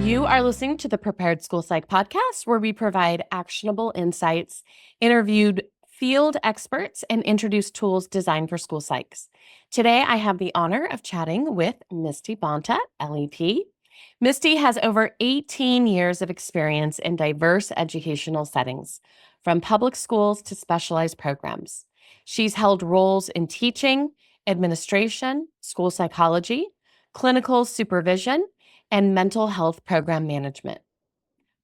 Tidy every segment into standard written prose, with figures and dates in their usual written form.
You are listening to the Prepared School Psych podcast, where we provide actionable insights, interviewed field experts, and introduce tools designed for school psychs. Today, I have the honor of chatting with Misty Bonta, LEP. Misty has over 18 years of experience in diverse educational settings, from public schools to specialized programs. She's held roles in teaching, administration, school psychology, clinical supervision, and mental health program management.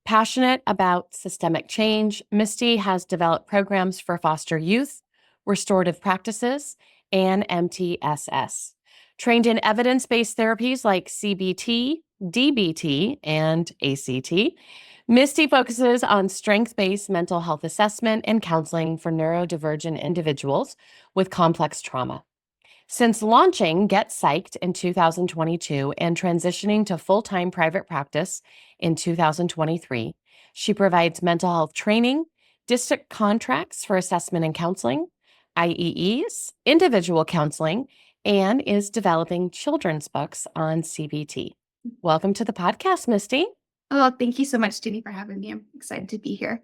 Passionate about systemic change, Misty has developed programs for foster youth, restorative practices, and MTSS. Trained in evidence-based therapies like CBT, DBT, and ACT, Misty focuses on strength-based mental health assessment and counseling for neurodivergent individuals with complex trauma. Since launching Get Psyched in 2022 and transitioning to full-time private practice in 2023, she provides mental health training, district contracts for assessment and counseling, IEEs, individual counseling, and is developing children's books on CBT. Welcome to the podcast, Misty. Oh, thank you so much, Jenny, for having me. I'm excited to be here.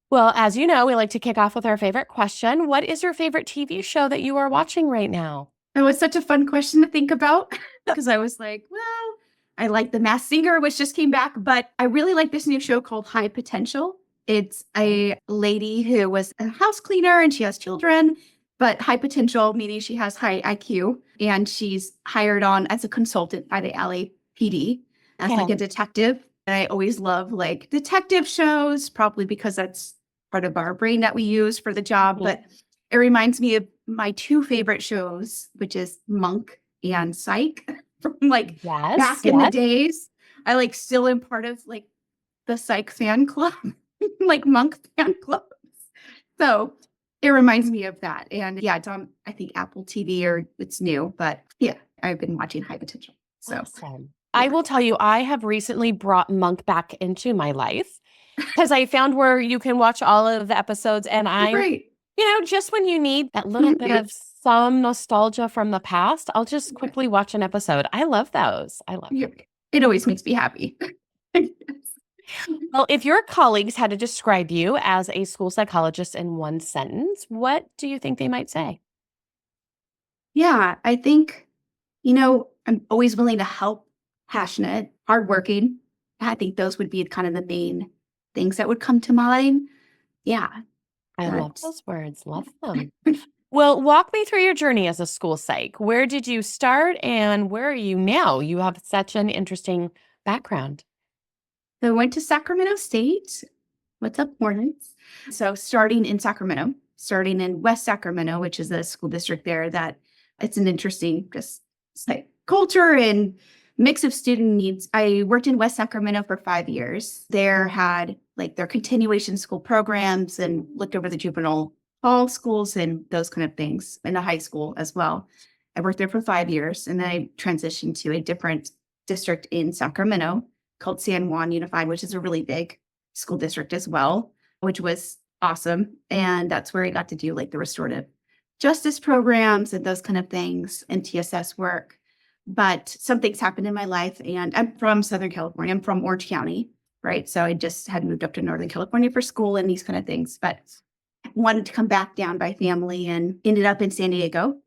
Well, as you know, we like to kick off with our favorite question. What is your favorite TV show that you are watching right now? It was such a fun question to think about because I was like, well, I like The Masked Singer, which just came back, but I really like this new show called High Potential. It's a lady who was a house cleaner and she has children, but high potential, meaning she has high IQ, and she's hired on as a consultant by the LAPD as like a detective. And I always love like detective shows, probably because that's part of our brain that we use for the job. But it reminds me of my two favorite shows, which is Monk and Psych from like back in the days. I like still am part of like the Psych fan club, like Monk fan clubs. So it reminds me of that. And yeah, it's on, I think, Apple TV, or it's new, but yeah, I've been watching High Potential. So awesome. I will tell you, I have recently brought Monk back into my life because I found where you can watch all of the episodes, and just when you need that little bit of some nostalgia from the past, I'll just quickly watch an episode. I love those. I love them. It always makes me happy. Well, if your colleagues had to describe you as a school psychologist in one sentence, what do you think they might say? Yeah, I think, I'm always willing to help, passionate, hardworking. I think those would be kind of the main things that would come to mind. Yeah. I love those words. Love them. Well, walk me through your journey as a school psych. Where did you start and where are you now? You have such an interesting background. So I went to Sacramento State. What's up, Hornets? So starting in West Sacramento, which is a school district there, that it's an interesting just like culture and mix of student needs. I worked in West Sacramento for 5 years. There had like their continuation school programs and looked over the juvenile hall schools and those kind of things, in the high school as well. I worked there for 5 years, and then I transitioned to a different district in Sacramento called San Juan Unified, which is a really big school district as well, which was awesome. And that's where I got to do like the restorative justice programs and those kind of things and TSS work. But some things happened in my life, and I'm from Southern California. I'm from Orange County, right? So I just had moved up to Northern California for school and these kind of things, but wanted to come back down by family and ended up in San Diego.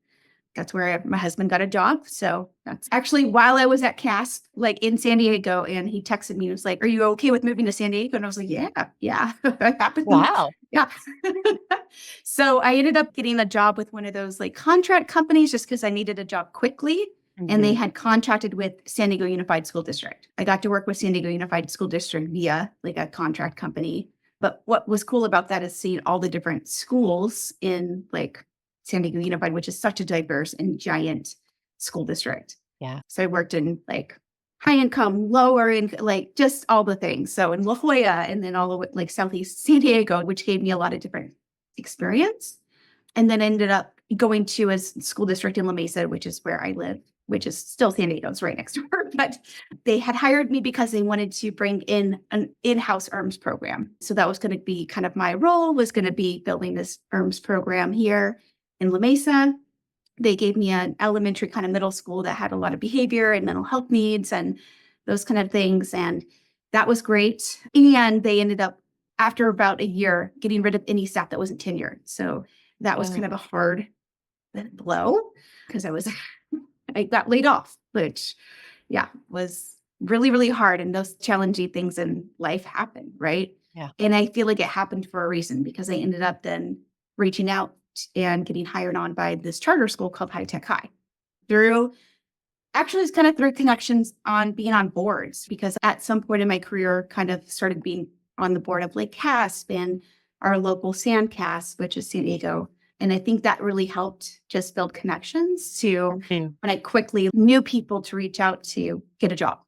That's where my husband got a job. So that's actually while I was at CASP, like in San Diego, and he texted me and was like, "Are you okay with moving to San Diego?" And I was like, yeah, that happened. Wow. Yeah. So I ended up getting a job with one of those like contract companies just because I needed a job quickly. And they had contracted with San Diego Unified School District. I got to work with San Diego Unified School District via like a contract company. But what was cool about that is seeing all the different schools in like San Diego Unified, which is such a diverse and giant school district. Yeah. So I worked in like high income, lower income, like just all the things. So in La Jolla and then all of like Southeast San Diego, which gave me a lot of different experience. And then ended up going to a school district in La Mesa, which is where I live, which is still San Diego's right next door. But they had hired me because they wanted to bring in an in-house ERMHS program. So that was going to be kind of my role, was going to be building this ERMHS program here in La Mesa. They gave me an elementary kind of middle school that had a lot of behavior and mental health needs. And those kind of things. And that was great. And they ended up, after about a year, getting rid of any staff that wasn't tenured. So that was kind of a hard blow because I got laid off, which, was really, really hard. And those challenging things in life happen, right? Yeah. And I feel like it happened for a reason because I ended up then reaching out and getting hired on by this charter school called High Tech High. It's kind of through connections on being on boards, because at some point in my career, kind of started being on the board of Lake CASP and our local SANCAS, which is San Diego. And I think that really helped just build connections to when I quickly knew people to reach out to get a job.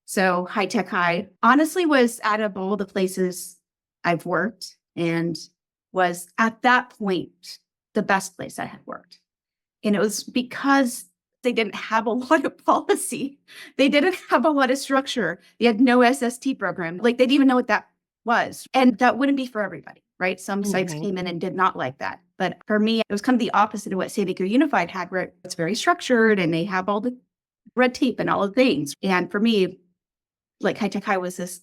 So High Tech High honestly was out of all the places I've worked and was at that point the best place I had worked. And it was because they didn't have a lot of policy. They didn't have a lot of structure. They had no SST program. Like, they didn't even know what that was. And that wouldn't be for everybody, right? Some sites came in and did not like that. But for me, it was kind of the opposite of what San Diego Unified had, where it's very structured and they have all the red tape and all the things. And for me, like, High Tech High was this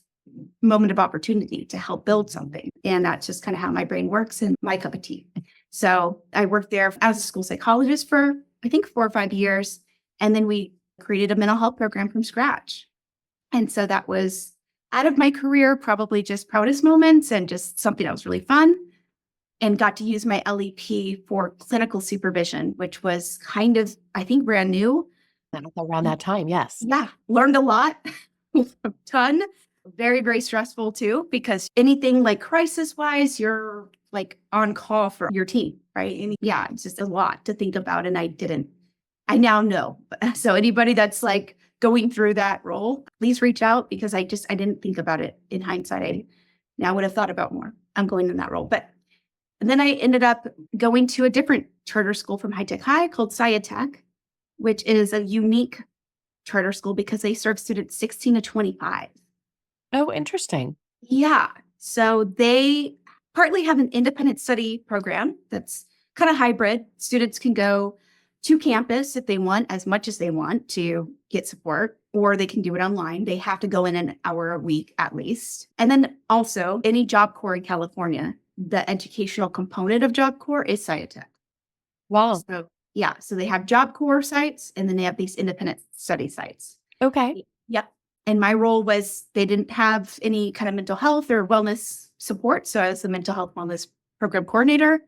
moment of opportunity to help build something. And that's just kind of how my brain works and my cup of tea. So I worked there as a school psychologist for, I think, 4 or 5 years. And then we created a mental health program from scratch. And so that was, out of my career, probably just proudest moments and just something that was really fun, and got to use my LEP for clinical supervision, which was kind of, I think, brand new. Around that time, yes. Yeah, learned a lot, a ton. Very, very stressful too, because anything like crisis-wise, you're like on call for your team, right? And it's just a lot to think about. And I now know. So anybody that's like going through that role, please reach out, because I didn't think about it in hindsight. I now would have thought about more. I'm going in that role. And then I ended up going to a different charter school from High Tech High called Psyched, which is a unique charter school because they serve students 16 to 25. Oh, interesting. Yeah. So they partly have an independent study program that's kind of hybrid. Students can go to campus if they want, as much as they want to get support, or they can do it online. They have to go in an hour a week at least. And then also any Job Corps in California, the educational component of Job Corps is Psyched. Wow. So they have Job Corps sites, and then they have these independent study sites. Okay. Yep. And my role was, they didn't have any kind of mental health or wellness support. So I was the mental health wellness program coordinator,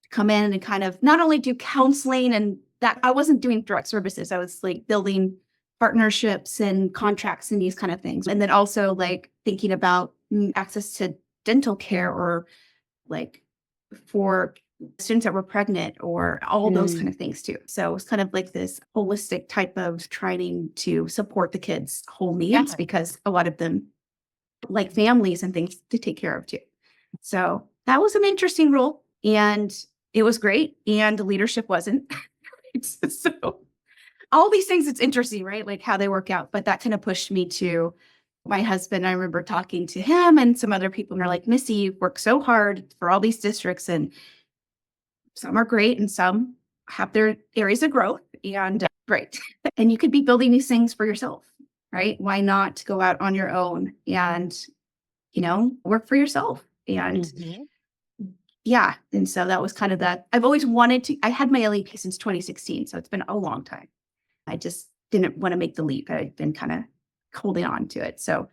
come in and kind of not only do counseling, and that I wasn't doing direct services. I was like building partnerships and contracts and these kind of things. And then also like thinking about access to dental care, or like for students that were pregnant, or all those kind of things too. So it was kind of like this holistic type of trying to support the kids' whole needs, because a lot of them like families and things to take care of too. So that was an interesting role, and it was great. And the leadership wasn't. So all these things, it's interesting, right? Like how they work out. But that kind of pushed me to my husband. I remember talking to him and some other people, and they're like, Missy, you work so hard for all these districts, and some are great and some have their areas of growth, and great. And you could be building these things for yourself, right? Why not go out on your own and, work for yourself? And and so that was kind of that. I've always wanted to, I had my LEP since 2016. So it's been a long time. I just didn't want to make the leap. I've been kind of holding on to it. So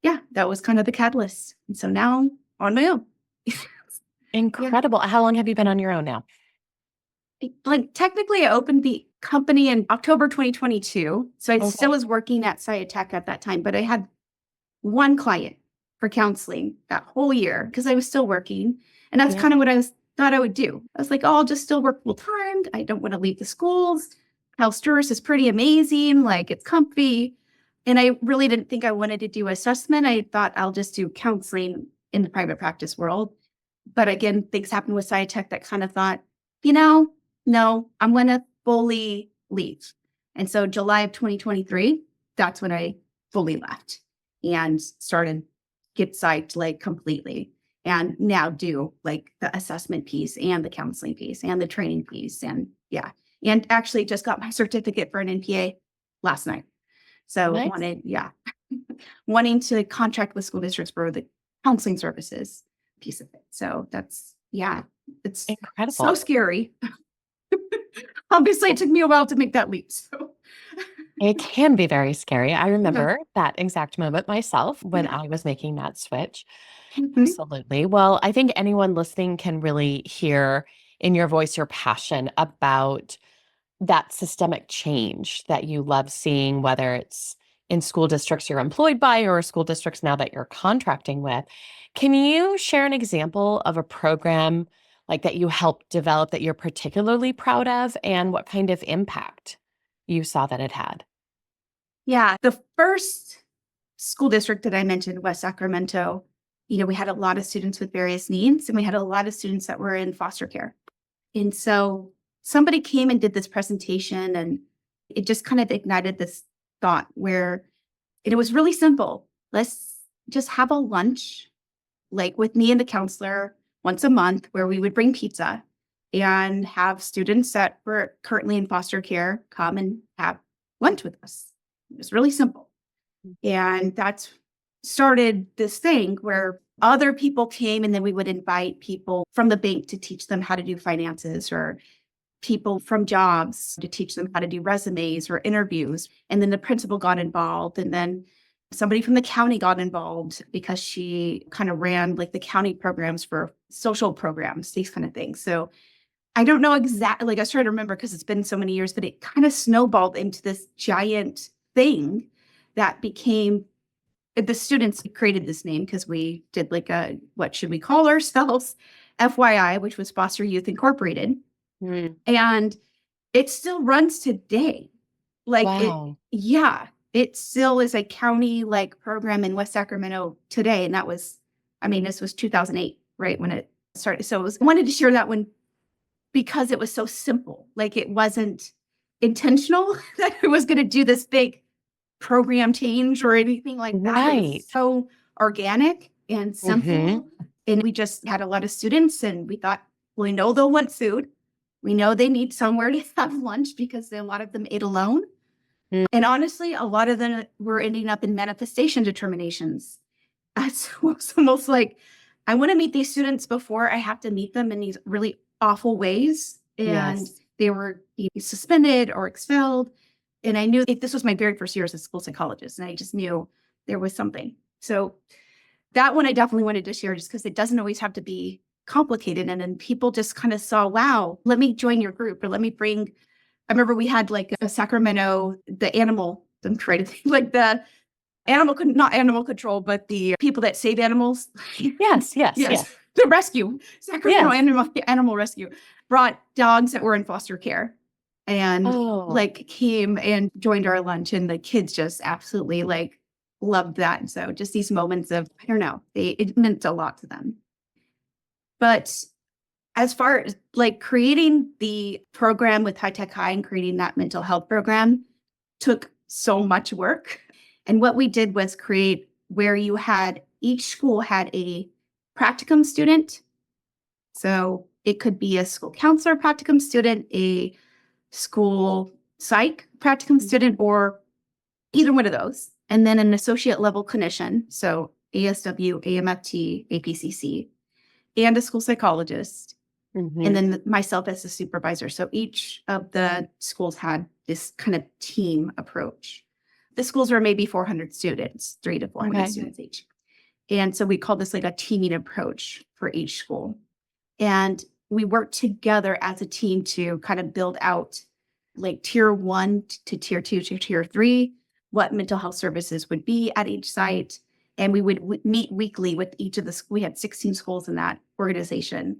that was kind of the catalyst. And so now I'm on my own. Incredible. How long have you been on your own now? Like technically I opened the company in October 2022. So I still was working at Psyched at that time, but I had one client for counseling that whole year because I was still working. And that's kind of what thought I would do. I was like, I'll just still work full time. I don't want to leave the schools. House tourist is pretty amazing. Like, it's comfy. And I really didn't think I wanted to do assessment. I thought I'll just do counseling in the private practice world. But again, things happened with Psyched that kind of thought, no, I'm going to fully leave. And so July of 2023, that's when I fully left and started get psyched like completely. And now do like the assessment piece and the counseling piece and the training piece. And and actually just got my certificate for an NPA last night. So Nice. wanting to contract with school districts for the counseling services piece of it. So it's so Incredible. scary. Obviously, it took me a while to make that leap. So It can be very scary. I yeah. remember that exact moment myself when Yeah. I was making that switch. Mhm. Absolutely. Well, I think anyone listening can really hear in your voice your passion about that systemic change that you love seeing, whether it's in school districts you're employed by or school districts now that you're contracting with. Can you share an example of a program like that you helped develop that you're particularly proud of and what kind of impact you saw that it had? Yeah. The first school district that I mentioned, West Sacramento, we had a lot of students with various needs, and we had a lot of students that were in foster care. And so somebody came and did this presentation, and it just kind of ignited this thought where it was really simple. Let's just have a lunch, like with me and the counselor once a month, where we would bring pizza and have students that were currently in foster care come and have lunch with us. It was really simple. And that's started this thing where other people came, and then we would invite people from the bank to teach them how to do finances, or people from jobs to teach them how to do resumes or interviews. And then the principal got involved. And then somebody from the county got involved because she kind of ran like the county programs for social programs, these kind of things. So I don't know exactly, like I was trying to remember because it's been so many years, but it kind of snowballed into this giant thing that became the students created this name because we did like what should we call ourselves? FYI, which was Foster Youth Incorporated. Mm. And it still runs today. Wow. It still is a county like program in West Sacramento today. And this was 2008, right? When it started. So I wanted to share that one because it was so simple. Like it wasn't intentional that it was going to do this big program change or anything like that. It Right. was so organic and simple. Mhm. And we just had a lot of students, and we thought, we know they'll want food. We know they need somewhere to have lunch because a lot of them ate alone. Mm. And honestly, a lot of them were ending up in manifestation determinations. That's almost like, I want to meet these students before I have to meet them in these really awful ways. And Yes. they were either suspended or expelled. And I knew this was my very first year as a school psychologist, and I just knew there was something. So that one I definitely wanted to share just because it doesn't always have to be complicated. And then people just kind of saw, wow, let me join your group, or let me bring. I remember we had like a Sacramento, the animal, I'm trying to think, like the not animal control, but the people that save animals. Yes, yes, Yes, yes. the rescue, Sacramento Yes. Animal Rescue brought dogs that were in foster care, and Oh, like came and joined our lunch, and the kids just absolutely like loved that. And so just these moments of, I don't know, it meant a lot to them. But as far as like creating the program with High Tech High and creating that mental health program took so much work. And what we did was create where each school had a practicum student. So it could be a school counselor practicum student, a school psych practicum student, or either one of those. And then an associate level clinician. So ASW, AMFT, APCC, and a school psychologist. And mhm. then myself as the supervisor. So each of the schools had this kind of team approach. The schools were maybe 400 students, 300 to 400 Okay. students each. And so we called this like a teaming approach for each school. And we worked together as a team to kind of build out like tier 1 to tier 2 to tier 3, what mental health services would be at each site. And we would meet weekly with each of we had 16 schools in that organization,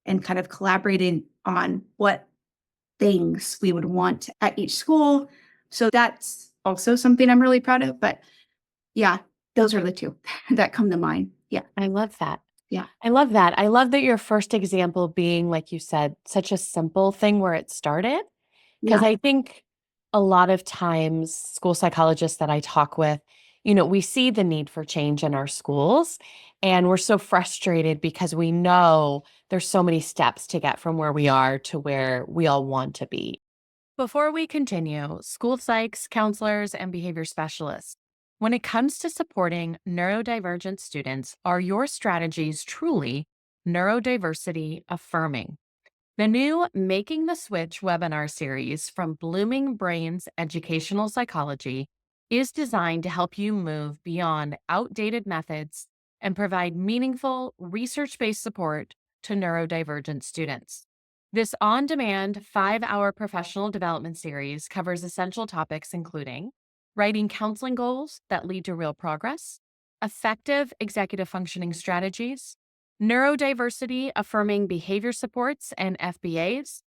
and kind of collaborating on what things we would want at each school. So that's also something I'm really proud of. But yeah, those are the two that come to mind. Yeah. I love that. Yeah. I love that. I love that your first example being, like you said, such a simple thing where it started. Because Yeah. I think a lot of times, school psychologists that I talk with, we see the need for change in our schools, and we're so frustrated because we know there's so many steps to get from where we are to where we all want to be. Before we continue, school psychs, counselors, and behavior specialists, when it comes to supporting neurodivergent students, are your strategies truly neurodiversity affirming? The new Making the Switch webinar series from Blooming Brains Educational Psychology is designed to help you move beyond outdated methods and provide meaningful, research based support to neurodivergent students. This on demand 5 hour professional development series covers essential topics including writing counseling goals that lead to real progress, effective executive functioning strategies, neurodiversity affirming behavior supports and FBAs,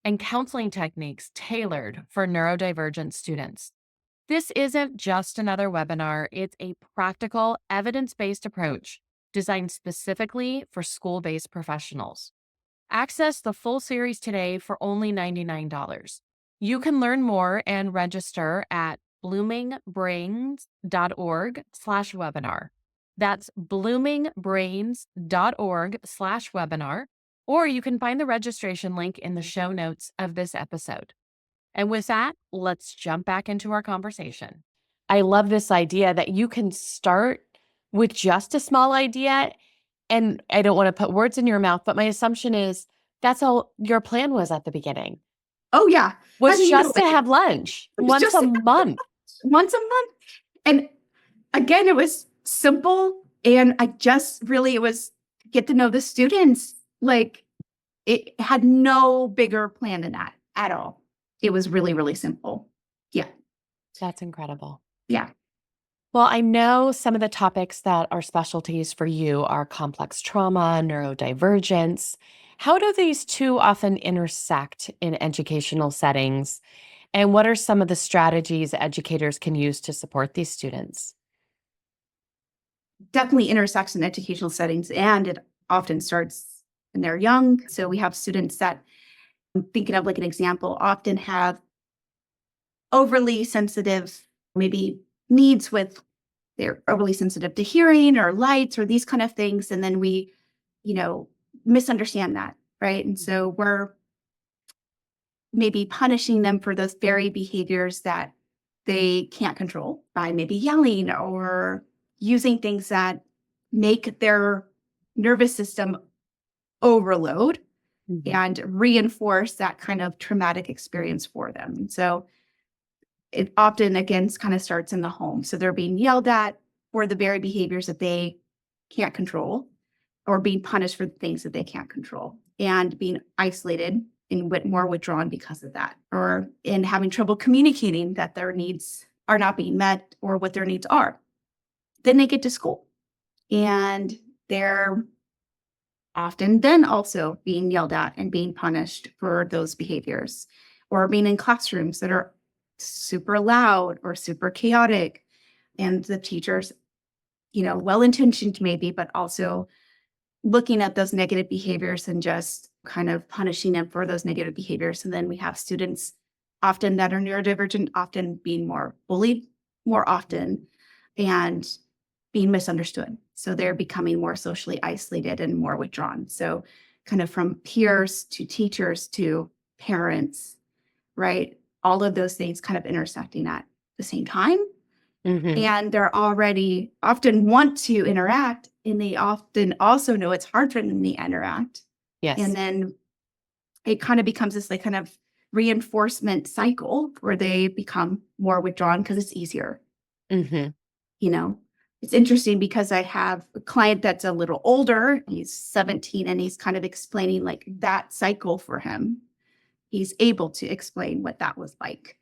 and counseling techniques tailored for neurodivergent students. This isn't just another webinar, it's a practical, evidence based approach designed specifically for school based professionals. Access the full series today for only $99. You can learn more and register at bloomingbrains.org/webinar. That's bloomingbrains.org/webinar, or you can find the registration link in the show notes of this episode. And with that, let's jump back into our conversation. I love this idea that you can start with just a small idea. And I don't want to put words in your mouth, but my assumption is that's all your plan was at the beginning. Oh, yeah. Was just to have lunch once a month. Once a month. And again, it was simple. And it was get to know the students. Like, it had no bigger plan than that at all. It was really, really simple. Yeah. That's incredible. Yeah. Well, I know some of the topics that are specialties for you are complex trauma, neurodivergence. How do these two often intersect in educational settings? And what are some of the strategies educators can use to support these students? Definitely intersects in educational settings, and it often starts when they're young. So we have students that, I'm thinking of like an example, often have overly sensitive, maybe needs with they're overly sensitive to hearing or lights or these kind of things. And then we, misunderstand that, right? And so we're maybe punishing them for those very behaviors that they can't control by maybe yelling or using things that make their nervous system overload and reinforce that kind of traumatic experience for them. And so it often, again, kind of starts in the home. So they're being yelled at for the very behaviors that they can't control, or being punished for the things that they can't control, and being isolated and more withdrawn because of that, or in having trouble communicating that their needs are not being met or what their needs are. Then they get to school and they're often then also being yelled at and being punished for those behaviors, or being in classrooms that are super loud or super chaotic. And the teachers, well-intentioned maybe, but also looking at those negative behaviors and just kind of punishing them for those negative behaviors. And then we have students often that are neurodivergent, often being more bullied more often and being misunderstood. So they're becoming more socially isolated and more withdrawn. So kind of from peers to teachers to parents, right? All of those things kind of intersecting at the same time. And they're already often want to interact, and they often also know it's hard for them to interact. Yes. And then it kind of becomes this like kind of reinforcement cycle where they become more withdrawn because it's easier. It's interesting because I have a client that's a little older. He's 17 and he's kind of explaining like that cycle for him. He's able to explain what that was like.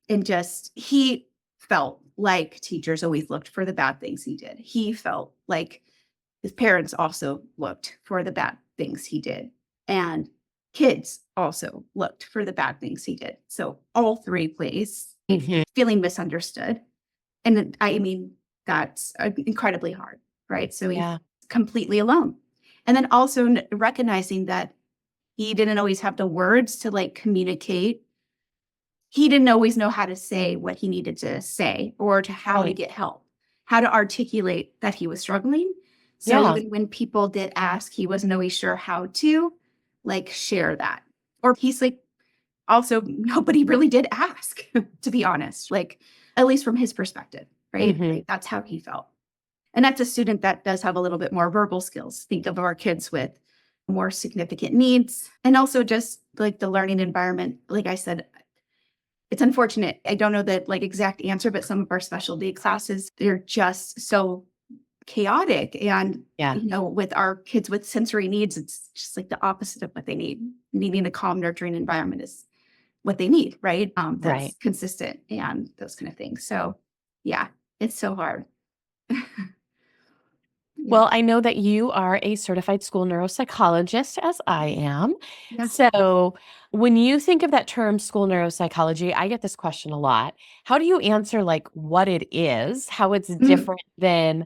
And just, he felt like teachers always looked for the bad things he did. He felt like his parents also looked for the bad things he did. And kids also looked for the bad things he did. So all three plays, feeling misunderstood. And that's incredibly hard, right? So he's completely alone. And then also recognizing that he didn't always have the words to like communicate. He didn't always know how to say what he needed to say or to how to get help, how to articulate that he was struggling. So even when people did ask, he wasn't always sure how to like share that. Or he's like also nobody really did ask, to be honest, like, at least from his perspective, right? Mhm. Like, that's how he felt. And that's a student that does have a little bit more verbal skills. Think of our kids with more significant needs and also just like the learning environment. Like I said, it's unfortunate. I don't know the like exact answer, but some of our specialty classes, they're just so chaotic. And, Yeah. with our kids with sensory needs, it's just like the opposite of what they need. Needing a calm, nurturing environment is what they need, right? That's Right. consistent and those kind of things. So yeah, it's so hard. Yeah. Well, I know that you are a certified school neuropsychologist, as I am. Yeah. So, when you think of that term school neuropsychology, I get this question a lot. How do you answer like what it is, how it's Mm. different than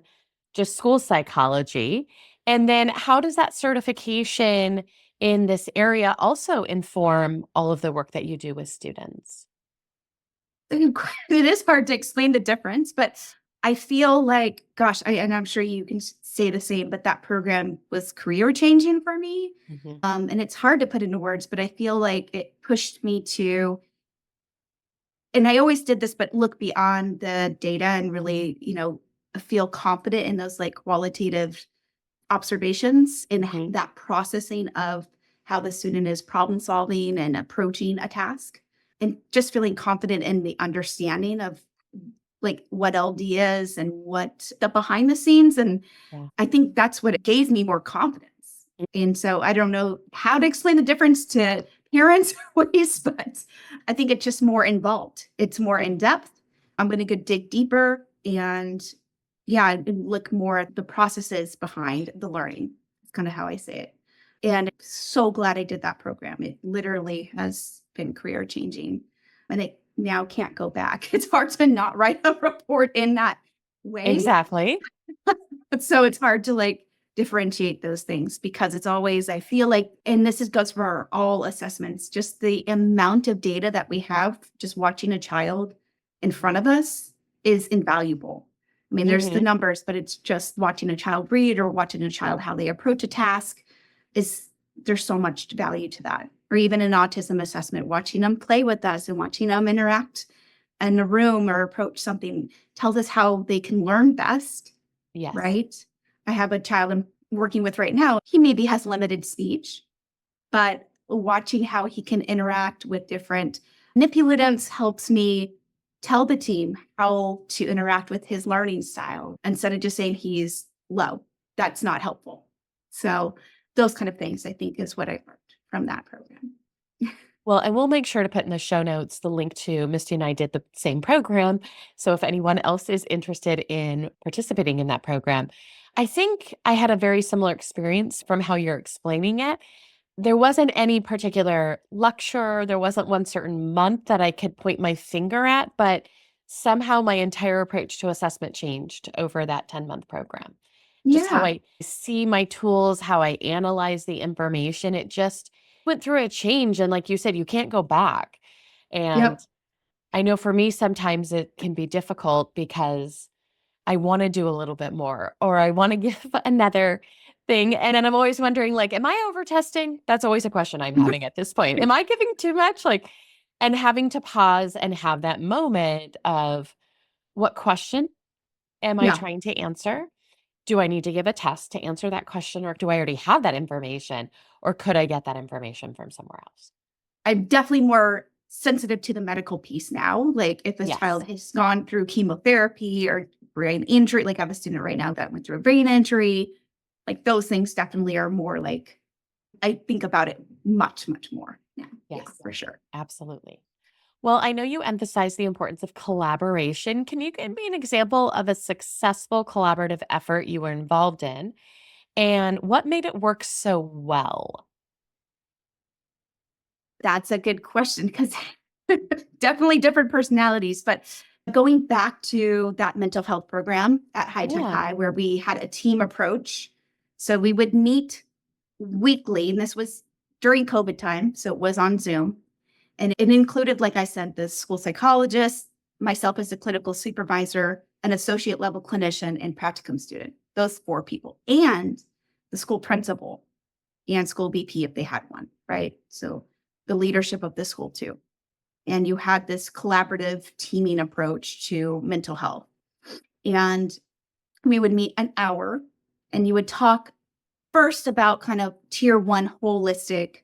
just school psychology? And then how does that certification in this area also inform all of the work that you do with students? It is hard to explain the difference, but I feel like, gosh, and I'm sure you can say the same, but that program was career changing for me. Mhm. And it's hard to put into words, but I feel like it pushed me to, and I always did this, but look beyond the data and really, feel confident in those like qualitative observations in Mhm. that processing of how the student is problem solving and approaching a task and just feeling confident in the understanding of like what LD is and what the behind the scenes. And Yeah. I think that's what it gave me more confidence. And so I don't know how to explain the difference to parents ways, but I think it's just more involved. It's more in depth. I'm going to go dig deeper and yeah, and look more at the processes behind the learning. It's kind of how I say it. And I'm so glad I did that program. It literally has been career changing. And I now can't go back. It's hard to not write a report in that way. Exactly. So it's hard to like differentiate those things because it's always, I feel like, and goes for all assessments, just the amount of data that we have just watching a child in front of us is invaluable. I mean, there's the Mhm. numbers, but it's just watching a child read or watching a child how they approach a task is there's so much value to that. Or even an autism assessment, watching them play with us and watching them interact in a room or approach something tells us how they can learn best, Yes. right? I have a child I'm working with right now. He maybe has limited speech, but watching how he can interact with different manipulatives helps me tell the team how to interact with his learning style instead of just saying he's low. That's not helpful. So those kind of things I think is what I learned from that program. Well, and we'll make sure to put in the show notes the link to Misty and I did the same program. So if anyone else is interested in participating in that program, I think I had a very similar experience from how you're explaining it. There wasn't any particular lecture, there wasn't one certain month that I could point my finger at, but somehow my entire approach to assessment changed over that 10-month program. Just how Yeah. I see my tools, how I analyze the information, it just went through a change, and like you said, you can't go back, and Yep. I know for me, sometimes it can be difficult because I wanna do a little bit more, or I wanna give another thing, and then I'm always wondering, like, "Am I over testing?" That's always a question I'm having at this point. Am I giving too much? Like, and having to pause and have that moment of, "What question am I Yeah. trying to answer? Do I need to give a test to answer that question, or do I already have that information, or could I get that information from somewhere else?" I'm definitely more sensitive to the medical piece now. Like if a Yes. child has gone through chemotherapy or brain injury, like I have a student right now that went through a brain injury, like those things definitely are more like I think about it much, much more now. Yeah, Yes. for sure. Absolutely. Well, I know you emphasize the importance of collaboration. Can you give me an example of a successful collaborative effort you were involved in and what made it work so well? That's a good question because definitely different personalities. But going back to that mental health program at High Tech Yeah. High, where we had a team approach. So we would meet weekly, and this was during COVID time. So it was on Zoom. And it included, like I said, the school psychologist, myself as a clinical supervisor, an associate level clinician, and practicum student, those four people, and the school principal and school BP if they had one, right? So the leadership of the school too. And you had this collaborative teaming approach to mental health. And we would meet an hour and you would talk first about kind of tier one holistic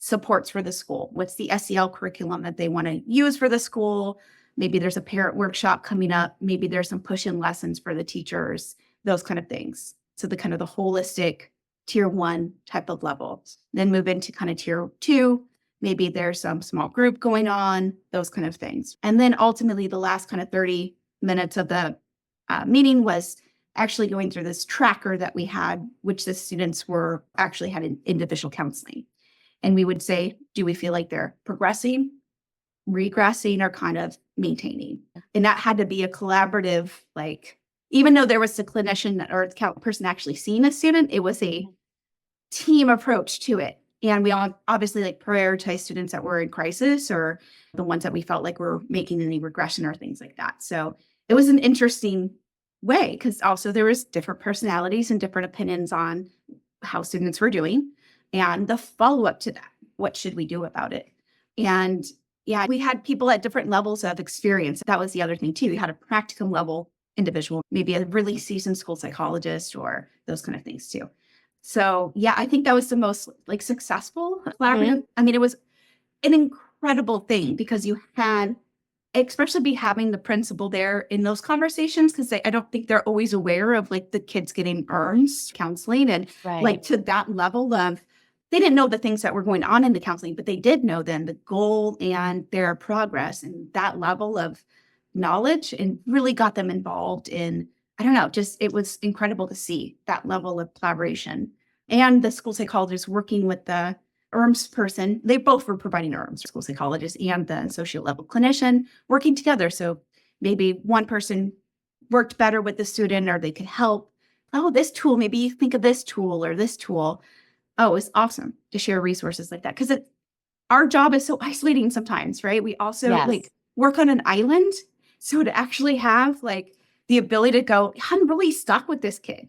supports for the school. What's the SEL curriculum that they want to use for the school? Maybe there's a parent workshop coming up. Maybe there's some push-in lessons for the teachers, those kind of things. So the kind of the holistic tier one type of level. Then move into kind of tier two. Maybe there's some small group going on, those kind of things. And then ultimately the last kind of 30 minutes of the meeting was actually going through this tracker that we had, which the students were actually had in individual counseling. And we would say, do we feel like they're progressing, regressing, or kind of maintaining? And that had to be a collaborative, like, even though there was a clinician or a person actually seeing a student, it was a team approach to it. And we all obviously like prioritize students that were in crisis or the ones that we felt like were making any regression or things like that. So it was an interesting way because also there was different personalities and different opinions on how students were doing and the follow-up to that. What should we do about it? And yeah, we had people at different levels of experience. That was the other thing too. We had a practicum level individual, maybe a really seasoned school psychologist or those kind of things too. So yeah, I think that was the most like successful collaborative. I mean, it was an incredible thing because you had, especially be having the principal there in those conversations because I don't think they're always aware of like the kids getting ERMHS counseling and like to that level of, they didn't know the things that were going on in the counseling, but they did know then the goal and their progress and that level of knowledge and really got them involved in, I don't know, just it was incredible to see that level of collaboration. And the school psychologist working with the ERMHS person, they both were providing ERMHS, school psychologist and the associate level clinician working together. So maybe one person worked better with the student or they could help. Oh, this tool, maybe you think of this tool or this tool. Oh, it's awesome to share resources like that because our job is so isolating sometimes, right? We also like work on an island. So to actually have like the ability to go, I'm really stuck with this kid.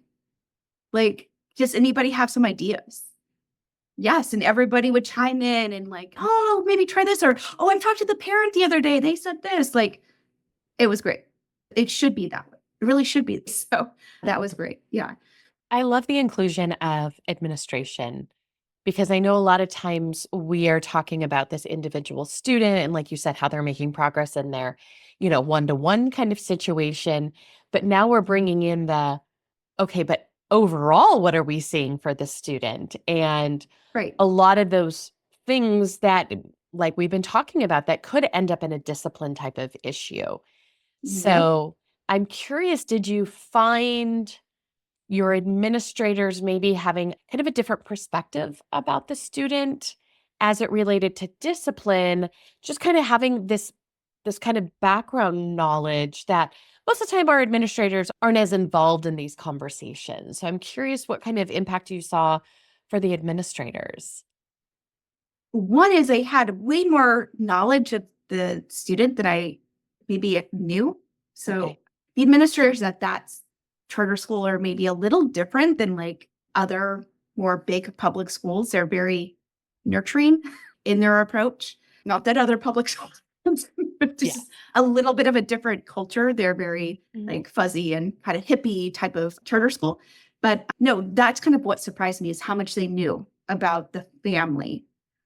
Like, does anybody have some ideas? Yes. And everybody would chime in and like, oh, maybe try this. Or, oh, I talked to the parent the other day. They said this. Like, it was great. It should be that way. It really should be. So that was great. Yeah. I love the inclusion of administration because I know a lot of times we are talking about this individual student and like you said, how they're making progress in their, one-to-one kind of situation. But now we're bringing in okay, but overall, what are we seeing for the student? And a lot of those things that like we've been talking about that could end up in a discipline type of issue. So I'm curious, did you find your administrators maybe having kind of a different perspective about the student as it related to discipline, just kind of having this kind of background knowledge that most of the time our administrators aren't as involved in these conversations. So I'm curious what kind of impact you saw for the administrators. One is I had way more knowledge of the student than I maybe knew. So the administrators at that charter school are maybe a little different than like other more big public schools. They're very nurturing in their approach. Not that other public schools, but just a little bit of a different culture. They're very like fuzzy and kind of hippie type of charter school. But no, that's kind of what surprised me is how much they knew about the family.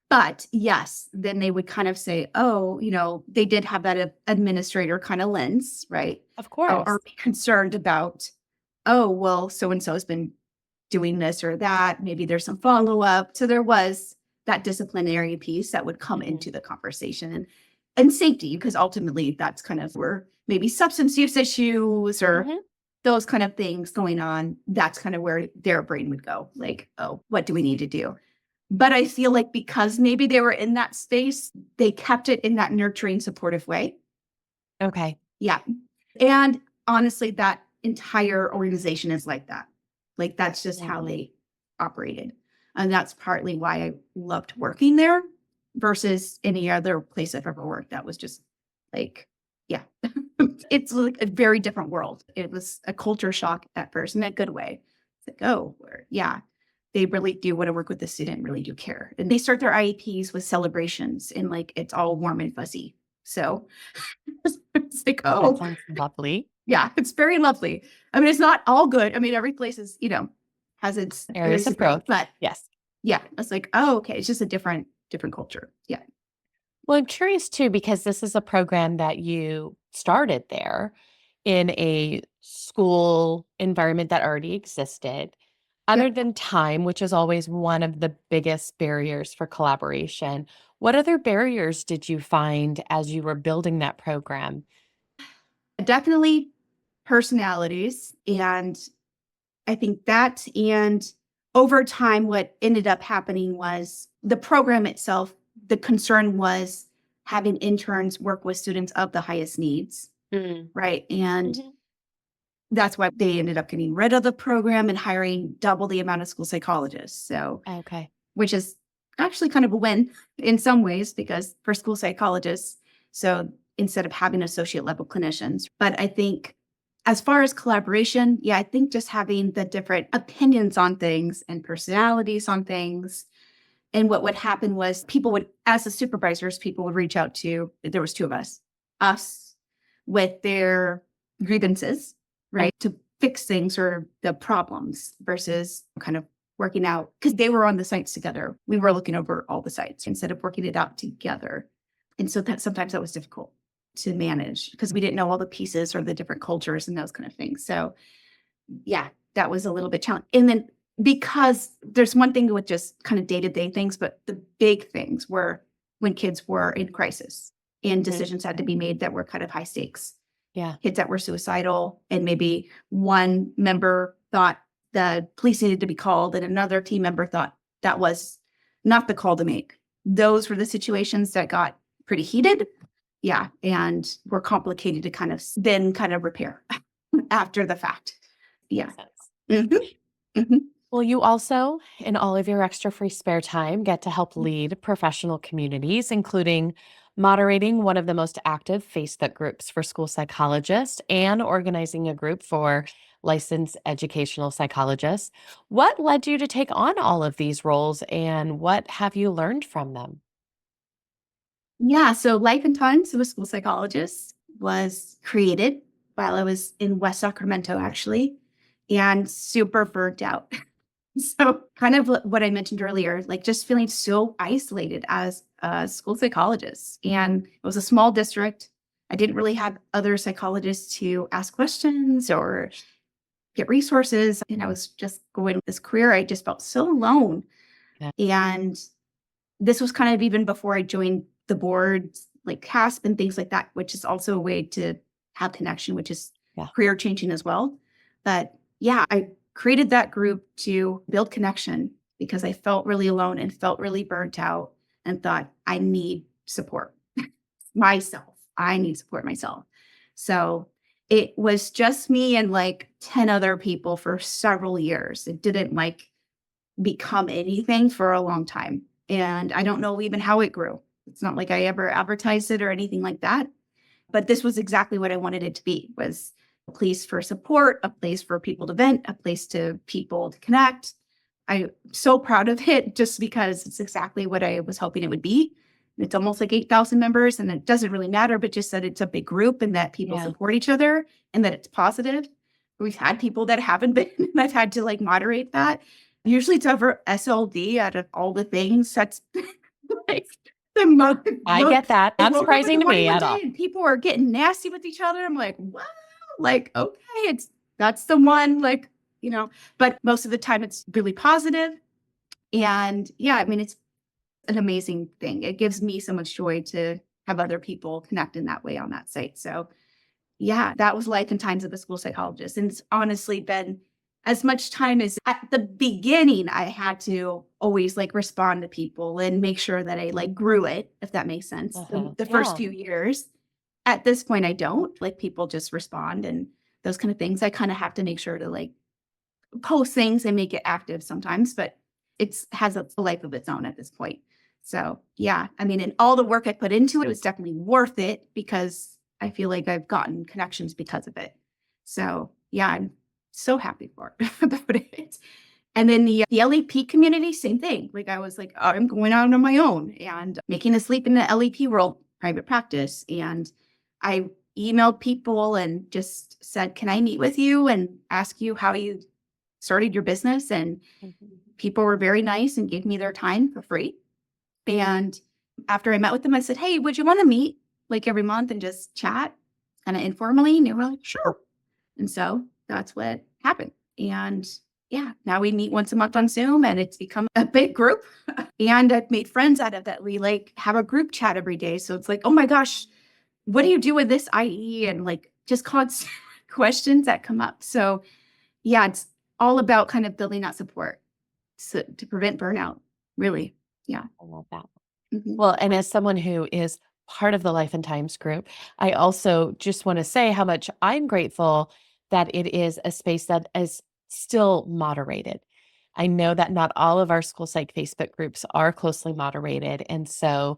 But yes, then they would kind of say, oh, they did have that administrator kind of lens, right? Of course. Are we concerned about, oh, well, so-and-so has been doing this or that. Maybe there's some follow-up. So there was that disciplinary piece that would come into the conversation and safety, because ultimately that's kind of where maybe substance use issues or those kind of things going on. That's kind of where their brain would go like, oh, what do we need to do? But I feel like because maybe they were in that space, they kept it in that nurturing, supportive way. Okay. Yeah. And honestly, that entire organization is like that. Like that's just how they operated. And that's partly why I loved working there versus any other place I've ever worked. That was just like, yeah, it's like a very different world. It was a culture shock at first in a good way. It's like, oh, yeah. they really do want to work with the student, really do care. And they start their IEPs with celebrations and like it's all warm and fuzzy. So it's like, That oh, sounds lovely. yeah, it's very lovely. I mean, it's not all good. I mean, every place is, has its Areas of growth, growth. but Yes. yeah, it's like, oh, okay. It's just a different culture. Yeah. Well, I'm curious too, because this is a program that you started there in a school environment that already existed. Yeah. Other than time, which is always one of the biggest barriers for collaboration, what other barriers did you find as you were building that program? Definitely personalities. And I think that, and over time, what ended up happening was the program itself, the concern was having interns work with students of the highest needs, Mm. right? And Mhm. that's why they ended up getting rid of the program and hiring double the amount of school psychologists. So, Okay. which is actually kind of a win in some ways because for school psychologists, so instead of having associate level clinicians. But I think as far as collaboration, yeah, I think just having the different opinions on things and personalities on things. And what would happen was people would, as the supervisors, people would reach out to, there was two of us with their grievances, right? To fix things or the problems versus kind of working out because they were on the sites together. We were looking over all the sites instead of working it out together. And so that sometimes that was difficult to manage because we didn't know all the pieces or the different cultures and those kind of things. So yeah, that was a little bit challenging. And then because there's one thing with just kind of day-to-day things, but the big things were when kids were in crisis and Mhm. decisions had to be made that were kind of high stakes. Yeah. Kids that were suicidal, and maybe one member thought the police needed to be called, and another team member thought that was not the call to make. Those were the situations that got pretty heated. Yeah, and were complicated to then repair after the fact. Yeah. Makes sense. Mhm. Mhm. Well, you also, in all of your extra free spare time, get to help lead professional communities, including moderating one of the most active Facebook groups for school psychologists and organizing a group for licensed educational psychologists. What led you to take on all of these roles and what have you learned from them? Yeah, so Life and Times of a School Psychologist was created while I was in West Sacramento, actually, and super burnt out. So, kind of what I mentioned earlier, like just feeling so isolated as a school psychologist. And it was a small district. I didn't really have other psychologists to ask questions or get resources. And I was just going with this career. I just felt so alone. Yeah. And this was kind of even before I joined the boards, like CASP and things like that, which is also a way to have connection, which is Yeah. career changing as well. But yeah, I created that group to build connection because I felt really alone and felt really burnt out and thought I need support myself. I need support myself. So it was just me and like 10 other people for several years. It didn't like become anything for a long time. And I don't know even how it grew. It's not like I ever advertised it or anything like that. But this was exactly what I wanted it to be, was a place for support, a place for people to vent, a place to people to connect. I'm so proud of it just because it's exactly what I was hoping it would be. It's almost like 8,000 members, and it doesn't really matter, but just that it's a big group and that people Yeah. support each other and that it's positive. We've had people that haven't been, and I've had to like moderate that. Usually it's over SLD out of all the things. That's like the most. I get that. I Not woke up in surprising the to me morning one at day all. and people are getting nasty with each other. I'm like, wow, like, okay, that's the one, like, but most of the time it's really positive. And yeah, I mean, it's an amazing thing. It gives me so much joy to have other people connect in that way on that site. So yeah, that was Life and Times of a School Psychologist. And it's honestly been as much time as at the beginning, I had to always like respond to people and make sure that I like grew it, if that makes sense. The first Yeah. few years. At this point, I don't. Like people just respond and those kind of things. I kind of have to make sure to like post things and make it active sometimes, but it's has a life of its own at this point. So yeah, I mean, and all the work I put into it was definitely worth it because I feel like I've gotten connections because of it. So yeah, I'm so happy for about it. And then the LEP community, same thing. Like I was like, oh, I'm going out on my own and making a sleep in the LEP world, private practice. And I emailed people and just said, can I meet with you and ask you how you started your business? And people were very nice and gave me their time for free. And after I met with them, I said, hey, would you want to meet like every month and just chat kind of informally? And they were like, sure. And so that's what happened. And yeah, now we meet once a month on Zoom and it's become a big group. And I've made friends out of that. We like have a group chat every day. So it's like, oh my gosh, what do you do with this IE? And like just constant questions that come up. So yeah, it's all about kind of building that support to prevent burnout, really. Yeah. I love that. Mhm. Well, and as someone who is part of the Life and Times group, I also just want to say how much I'm grateful that it is a space that is still moderated. I know that not all of our school psych Facebook groups are closely moderated. And so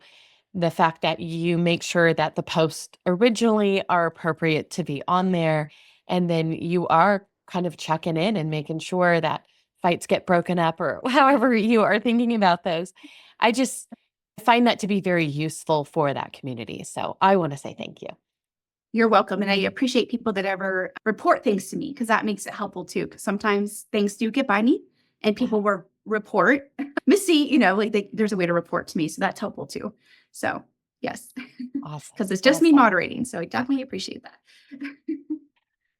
the fact that you make sure that the posts originally are appropriate to be on there, and then you are kind of checking in and making sure that fights get broken up or however you are thinking about those. I just find that to be very useful for that community. So I want to say thank you. You're welcome. And I appreciate people that ever report things to me because that makes it helpful too. Because sometimes things do get by me and people will report. Missy, like there's a way to report to me. So that's helpful too. So yes, Awesome. because it's just me Awesome. moderating. So I definitely appreciate that.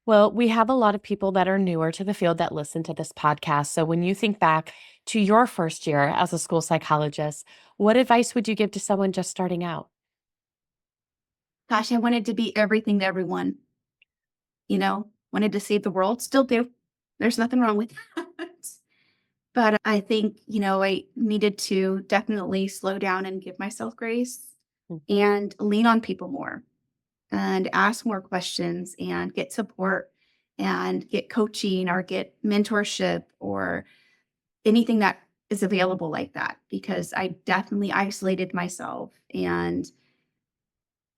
Well, we have a lot of people that are newer to the field that listen to this podcast. So when you think back to your first year as a school psychologist, what advice would you give to someone just starting out? Gosh, I wanted to be everything to everyone, wanted to save the world. Still do. There's nothing wrong with that. But I think, I needed to definitely slow down and give myself grace Mm. and lean on people more and ask more questions and get support and get coaching or get mentorship or anything that is available like that because I definitely isolated myself and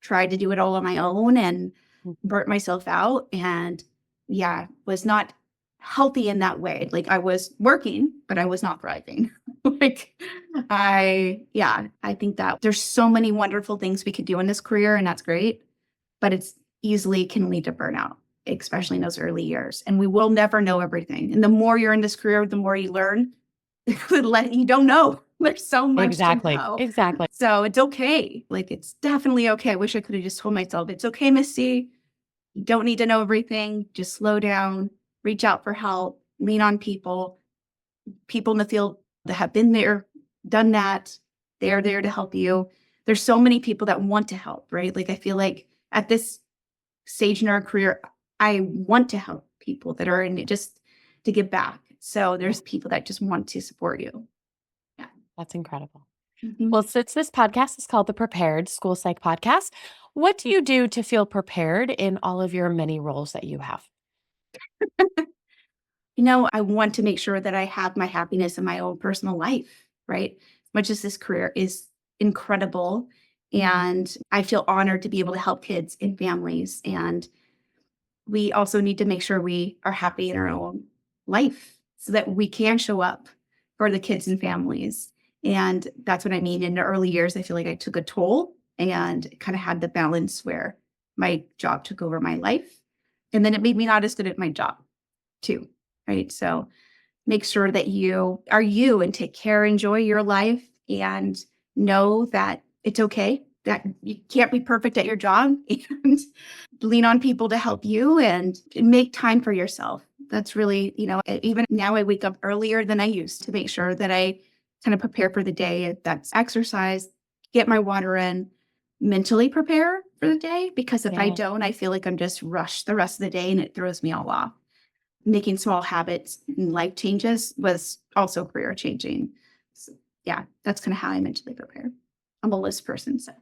tried to do it all on my own and Mhm. burnt myself out and yeah, was not healthy in that way. Like I was working, but I was not thriving. like I think that there's so many wonderful things we could do in this career and that's great, but it's easily can lead to burnout, especially in those early years. And we will never know everything. And the more you're in this career, the more you learn. You don't know. There's so much to Exactly. know. Exactly. So it's okay. Like it's definitely okay. I wish I could have just told myself, it's okay, Missy. You don't need to know everything. Just slow down, reach out for help, lean on people in the field that have been there, done that. They're there to help you. There's so many people that want to help, right? Like I feel like at this stage in our career, I want to help people that are in it just to give back. So there's people that just want to support you. Yeah. That's incredible. Mhm. Well, since this podcast is called the Prepared School Psych Podcast, what do you do to feel prepared in all of your many roles that you have? I want to make sure that I have my happiness in my own personal life, right? As much as this career is incredible and I feel honored to be able to help kids and families. And we also need to make sure we are happy in our own life so that we can show up for the kids and families. And that's what I mean. In the early years, I feel like I took a toll and kind of had the balance where my job took over my life. And then it made me not as good at my job too. Right. So make sure that you are you and take care, enjoy your life, and know that it's okay, that you can't be perfect at your job and lean on people to help you and make time for yourself. That's really, even now I wake up earlier than I used to make sure that I kind of prepare for the day. That's exercise, get my water in, mentally prepare for the day. Because if I Yeah, don't, I feel like I'm just rushed the rest of the day and it throws me all off. Making small habits and life changes was also career changing. So, yeah, that's kind of how I mentally prepare. I'm a list person, so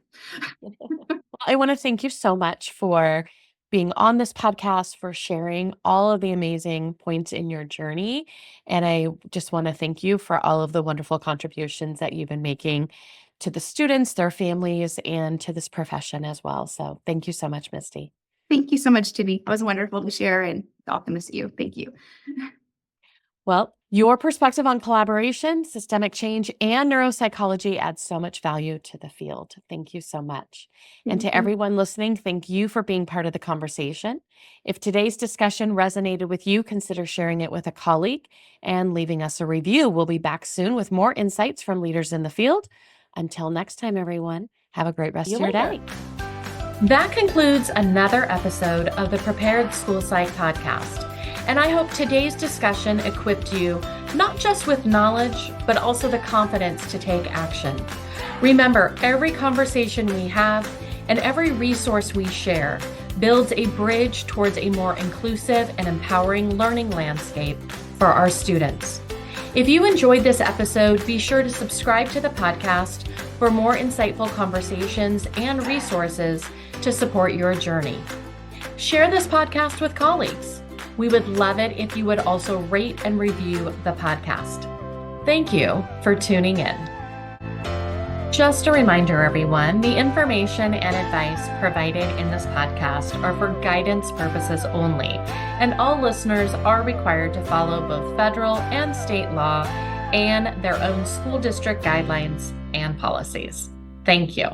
I want to thank you so much for being on this podcast, for sharing all of the amazing points in your journey. And I just want to thank you for all of the wonderful contributions that you've been making to the students, their families, and to this profession as well. So thank you so much, Misty. thank you so much, Jimmy. It was wonderful to share and awesome to see you. Thank you. Well, your perspective on collaboration, systemic change, and neuropsychology adds so much value to the field. Thank you so much. And Thank to you. everyone listening, thank you for being part of the conversation. If today's discussion resonated with you, consider sharing it with a colleague and leaving us a review. We'll be back soon with more insights from leaders in the field. Until next time, everyone, have a great rest of your day. That concludes another episode of the Prepared School Psych podcast. And I hope today's discussion equipped you not just with knowledge, but also the confidence to take action. Remember, every conversation we have and every resource we share builds a bridge towards a more inclusive and empowering learning landscape for our students. If you enjoyed this episode, be sure to subscribe to the podcast for more insightful conversations and resources to support your journey. Share this podcast with colleagues. We would love it if you would also rate and review the podcast. Thank you for tuning in. Just a reminder, everyone, the information and advice provided in this podcast are for guidance purposes only, and all listeners are required to follow both federal and state law and their own school district guidelines and policies. Thank you.